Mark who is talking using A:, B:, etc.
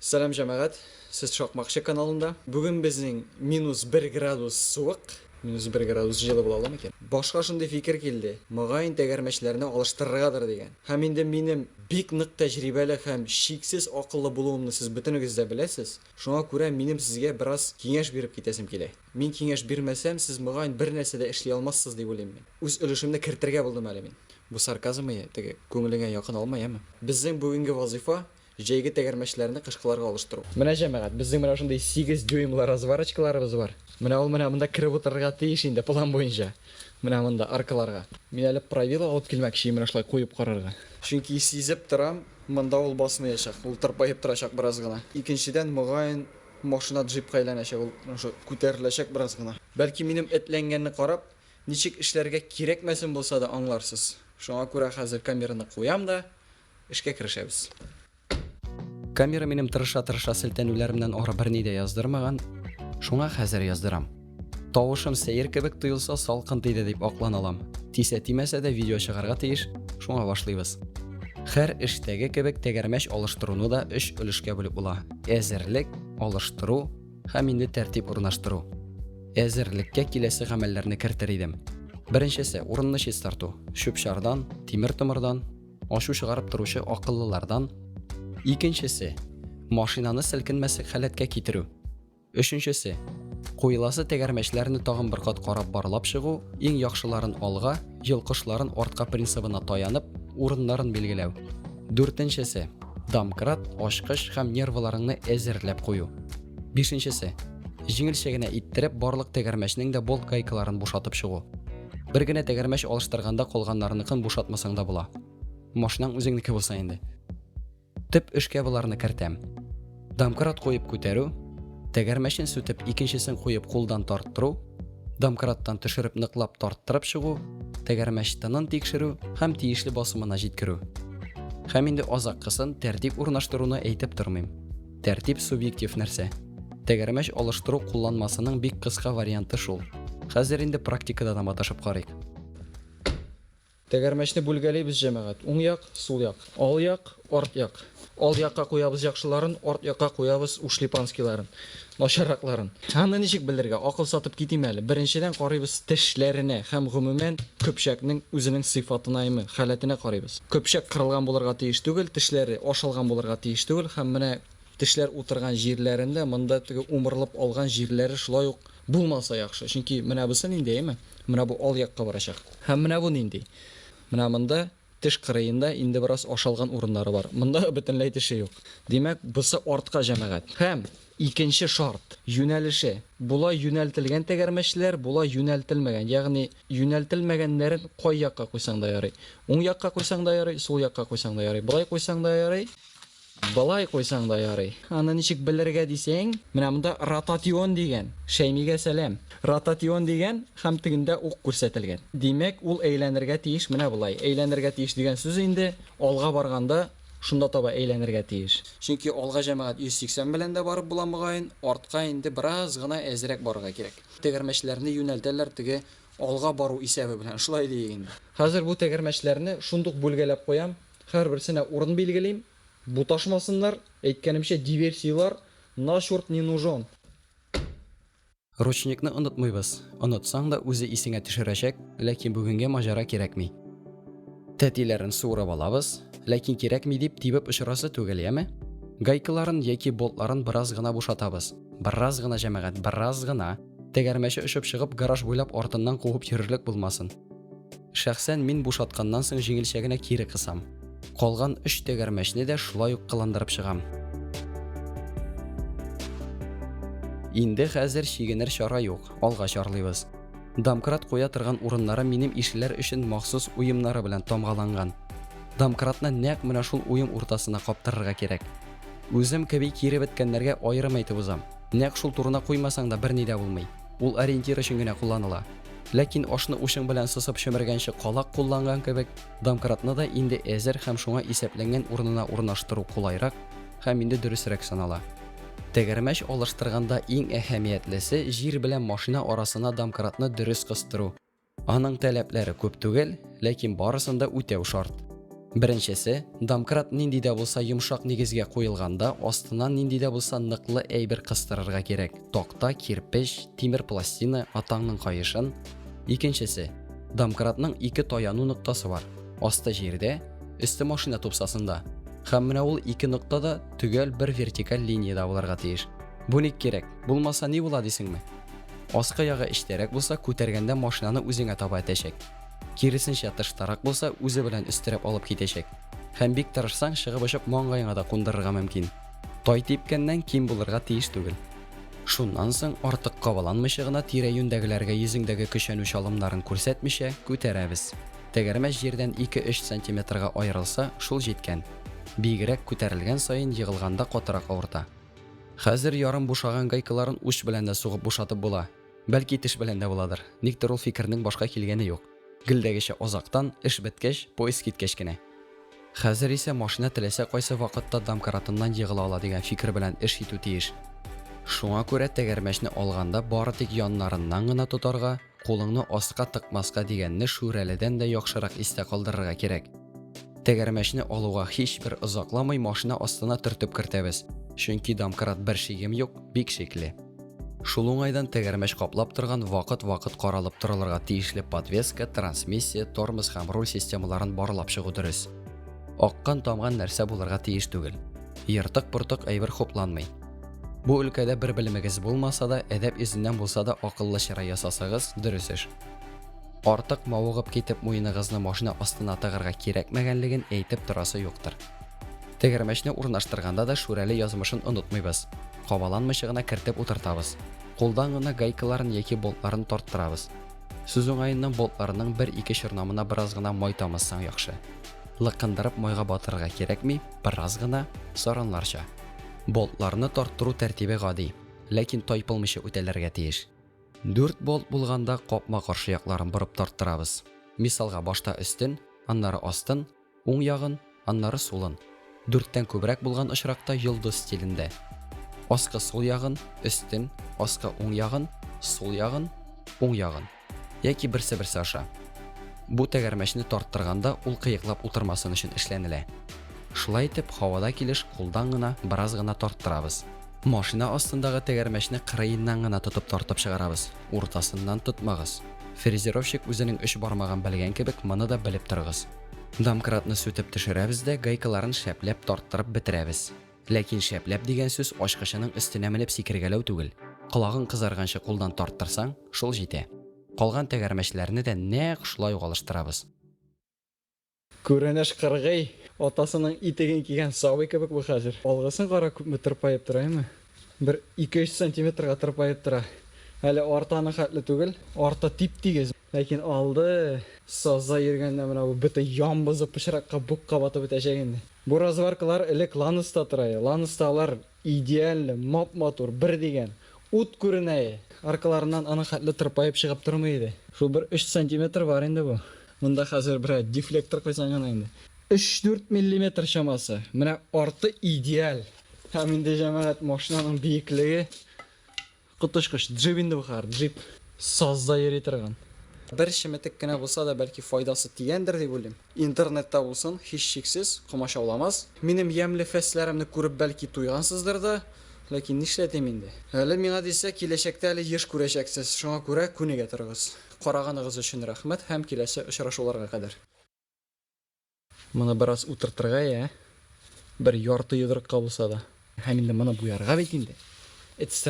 A: Сәлем жәмәғат, сіз Шоқмақшы каналында. Бүгін біздің -1 градус суық, -1 градус жылы бола ма екен. Башқа шындай фикір келді. Мағайын тәгәрмәшләрне алыштырырғадыр деген. Һәм инде минем бик нык тәҗрибәле һәм шиксез акыллы булуымны сез бөтенегез дә беләсез. Шуңа күрә минем сезгә бераз киңәш биреп китәсем килә. Мин киңәш бирмәсәм, сез мағайын бер нәрсә дә эшли алмассыз дип уйлыйм мин. Үз өлешемне кертергә булдым әле мин. Бу сарказм теге күңелеңә якын алма, яме? Безнең бүгенге вазифа җәйге тәгәрмәчләрне кышкыларга алыштыру. Менә җәмәгать, безнең менә шундый 8 дюймлы разварочкаларыбыз бар. Менә ул монда киреп утырырга тиеш инде план буенча. Менә монда аркаларга. Мин әле правило алып килмәкче, менә шулай куеп карарга. Чөнки сизеп торам, монда ул басмаячак, ул тырпаеп торачак бераз гына. Икенчедән, мөгаен машина джипка әйләнәчәк, ул күтәреләчәк бераз гына. Бәлки минем этләнгәнне карап, ничек эшләргә кирәкмәсен булса да аңларсыз. Шуңа күрә хәзер камераны куям да эшкә керешәбез. Камера минем тырыша селтәнүләремнән ары берни дә яздырмаган, шуңа хәзер яздырам. Тавышым сәер кебек тоелса салкын тиде дип аклана алам. Тисә тимәсә дә видео чыгарга тиеш, шуңа башлыйбыз. Һәр эштәге кебек тәгәрмәч алыштыруны да 3 өлешкә бүлеп була. Әзерлек, алыштыру һәм инде тәртип урнаштыру. Әзерлеккә киләсе гамәлләрне кертер идем. Беренчесе урынны чистарту. Шөпшардан, тимер тымырдан, ашу чыгарып торучы акыллылардан. Икенчесе машинаны селкенмәслек халәткә китерү. Өченчесе куеласы тәгәрмәчләрне тагын бер кат карап барлап чыгу, иң яхшыларын алга, йылкышларын артка принцибына таянып, урыннарын билгеләү. Дүртенчесе домкрат, ачкыч һәм нервларыңны әзерләп кую. Бишенчесе җиңелчә генә иттереп барлык тәгәрмәчнең дә болт гайкаларын бушатып чыгу. Бер генә тәгәрмәч алыштырганда калганнарыныкын бушатмасаң да була. Машинаң үзеңнеке булса инде. Төп эшкә буларны кертәм. Домкрат куеп күтәрү, тәгәрмәчен сүтеп икенчесен куеп кулдан тарттыру, домкраттан төшереп ныклап тарттырып чыгу, тәгәрмәч тынын тикшерү һәм тиешле басымына җиткерү. Һәм инде азаккысын тәртип урнаштыруны әйтеп тормыйм. Тәртип субъектив нәрсә. Тәгәрмәч алыштыру кулланмасының бик кыска варианты шул. Хәзер инде практикада да маташып карыйк. Тәгәрмәчне бүлгәләйбез җәмәгать. Уң як, сул як, ал як, арт як. Ал якка куябыз яхшыларын, арт якка куябыз ушлипанскиларын, начарракларын. Аны ничек белергә? Акыл сатып китим әле. Беренчедән карыйбыз тешләренә һәм гомумән көпчәкнең үзенең сыйфатына име, халәтенә карыйбыз. Көпчәк кырылган булырга тиеш түгел, тешләре ашалган булырга тиеш түгел һәм менә тешләр утырган җирләрендә монда теге умырлып алган җирләре шулай ук булмаса яхшы. Чөнки менә бусы нинди, әйме? Менә бу ал якка барачак. Һәм менә бу нинди? Менә монда теш кырыенда инде бераз ашалган урыннары бар. Монда бөтенләй теше юк. Димәк, бусы артка җәмәгать. Һәм икенче шарт, юнәлеше. Була юнәлтелгән тәгәрмәчләр, була юнәлтелмәгән. Ягъни юнәлтелмәгәннәрен кай якка куйсаң да ярый. Уң якка куйсаң да ярый, сул якка куйсаң да ярый. Булай куйсаң да ярый. Балай куйсаң да ярый. Аны ничек белергә дисәң, менә монда ротацион дигән. Шәймигә сәлам. Ротацион дигән һәм тегендә ук күрсәтелгән. Димәк, ул әйләнергә тиеш менә булай. Әйләнергә тиеш дигән сүз инде алга барганда шунда таба әйләнергә тиеш. Чөнки алга җәмәгать 180 белән дә барып була мөгаен, артка инде бераз гына әзрәк барырга кирәк. Тәгәрмәчләрне юнәлтәләр теге алга бару исәбе белән. Шулай диек инде. Хәзер бу тәгәрмәчләрне шундук бүлгәләп куям. Һәрберсенә урын билгелим. Буташмасыннар, әйткәнемчә диверсиялар на чорт не нужен. Ручникны онытмыйбыз. Онытсаң да үзе исеңә төшерәчәк, ләкин бүгенгә маҗара кирәкми. Тәтиләрен суырып алабыз, ләкин кирәкми дип тибеп очрасы түгел, яме? Гайкаларын яки болтларын бераз гына бушатабыз. Бераз гына җәмәгать, бераз гына. Тәгәрмәче өшеп чыгып гараж буйлап артыннан куып йөрерлек булмасын. Шәхсән мин бушатканнан соң җиңелчә генә кире кысам. Калган 3 тәгәрмәчне дә шулай ук кыландырып чыгам. Инде хәзер чигенер чара юк, алга чарлыйбыз. Домкрат куя торган урыннары минем ишеләр өчен махсус уемнары белән тамгаланган. Домкратны нәкъ менә шул уем уртасына каптырырга кирәк. Үзем кеби кире беткәннәргә аерым әйтеп узам. Нәкъ шул турына куймасаң да берни дә булмый. Ул ориентир өчен генә кулланыла. Ләкин ашны ушың белән сысып шөмергәнче калак кулланган кебек, домкратны да инде әзер һәм шуңа исәпләнгән урынына урнаштыру кулайрак һәм инде дөресрәк санала. Тәгәрмәч алыштырганда иң әһәмиятлесе җир белән машина арасына домкратны дөрес кыстыру. Аның таләпләре күп түгел, ләкин барысын да үтәү шарт.
B: Біріншісі, домкрат нинди де болса йумшақ негізге қойылғанда, астынан нинди де болса нықлы әйбір қыстырырға керек. Тоқта, кирпич, темір пластина, атаңның қайышын. Екіншісі, домкратның екі таяну нұқтасы бар. Асты жерде, үсті машина топсасында. Һәм менә ул ике нұқтада түгел бір вертикаль линияда боларға тиеш. Бу ник керек? Булмаса ни була дисеңме? Асқы яғы эчтәрәк булса, күтәргәндә машинаны үзеңә таба әтәчәк. Киресенчә тыштарак булса, үзе белән өстерәп алып китәчәк. Һәм бик тырышсаң, чыгып очып маңгаеңа да кундырырга мөмкин. Тай типкәннән ким булырга тиеш түгел. Шуннан соң артык кабаланмыйча гына тирә-юньдәгеләргә йөзеңдәге көчәнү чалымнарын күрсәтмичә күтәрәбез. Тәгәрмәч җирдән 2-3 см аерылса, шул җиткән. Бигрәк күтәрелгән саен егылганда катырак авырта. Хәзер ярым бушаган гайкаларын уч белән дә сугып бушатып була. Бәлки теш белән дә буладыр. Никтер ул фикернең башка килгәне юк. Гелдәгечә азактан, эш беткәч, поезд киткәч кенә. Хәзер исә машина теләсә кайсы вакытта домкратыннан егыла ала дигән фикер белән эш итү тиеш. Шуңа күрә тәгәрмәчне алганда бары тик яннарыннан гына тотарга, кулыңны астка тыкмаска дигәнне шүрәледән дә яхшырак истә калдырырга кирәк. Тәгәрмәчне алуга һичбер озакламый машина астына төртеп кертәбез. Чөнки домкрат бер шигем юк, бик шикле. Шул уңайдан тәгәрмәч каплап торган вакыт-вакыт каралып торылырга тиешле подвеска, трансмиссия, тормоз һәм руль системаларын барлап чыгу дөрес. Аккан тамган нәрсә булырга тиеш түгел. Йыртык-пыртык әйбер хупланмый. Бу өлкәдә бер белемегез булмаса да, әдәп изеннән булса да акыллы чара ясасагыз, дөрес эш. Артык мавыгып китеп муеныгызны машина астына тыгырга кирәкмәгәнлеген әйтеп торасы юктыр. Тәгәрмәчне урнаштырганда да шүрәле язмышын онытмыйбыз. Кабаланмыйча гына кертеп утыртабыз. Кулдан гына гайкаларын яки болтларын тарттырабыз. Сүз уңаеннан болтларының 1-2 чорнамына бераз гына май тамызсаң яхшы. Лыкындырып майга батырырга кирәкми, бераз гына саранларча. Болтларны тарттыру тәртибе гади, ләкин тайпылмыйча үтәләргә тиеш. 4 болт булганда капма каршы якларын борып тарттырабыз. Мисалга башта өстен, аннары астын, уң ягын, аннары сулын. 4тән күбрәк булган очракта йолдыз стилендә. Аскы сул ягын, өстен, аскы уң ягын, сул ягын, уң ягын. Яки берсе-берсе аша. Бу тәгәрмәчне тарттырганда ул кыйыклап утырмасын өчен эшләнелә. Шулай итеп, һавада килеш кулдан гына бераз гына тарттырабыз. Машина астындагы тәгәрмәчне кырыеннан гына тотып тартып чыгарабыз. Уртасыннан тотмагыз. Фрезеровщик үзенең эш бармаган белгән кебек, моны да белеп торыгыз. Домкратны сүтеп төшерәбез дә гайкаларын шәпләп тарттырып бетерәбез. Ләкин шәпләп дигән сүз ачкычының өстенә менеп сикергәләү түгел. Колагың кызарганчы кулдан тарттырсаң, шул җитә. Калган тәгәрмәчләрне дә нәкъ шулай алыштырабыз.
A: Күренеш кыргый, атасының итеген кигән сабый кебек бу хәзер. Алгысын кара күпме тырпаеп тораймы? Бер 2-3 сантиметрга тырпаеп тора. Әле артаны хәтле түгел, арты тип-тигез. Ләкин алды саза йөргәндә менә бу бөтен ямбызып пычракка букка батып бетәчәк инде. Бу разваркалар элек Ланыста тора. Ланысталар идеаль, мап-матур, бер дигән. Ут күренә. Аркаларыннан аны хәтле тырпаеп чыгып тормый иде. Шул бер 3 сантиметр бар инде бу. Монда хәзер бер дефлектор куйсаң гына инде. 3-4 мм чамасы. Менә арты идеаль. Һәм инде җәмәгать машинаның биеклеге котышкыч джип инде бу хәр, джип. Сазда йөри торган. Бер шеметек кенә булса да бәлки файдасы тигәндер дип уйлыйм. Интернетта булсын, һичшиксез комачауламас. Минем ямьле фәсләремне күреп бәлки туйгансыздыр да, ләкин нишләтим инде. Әле миңа дисә, киләчәктә әле еш күрәчәксез. Шуңа күрә күнегә торыгыз. Караганыгыз өчен рәхмәт һәм киләсе очрашуларга кадәр. Моны бераз утыртырга я. Бер ярты йодрыкка булса да. Һәм инде моны буярга бит инде. It's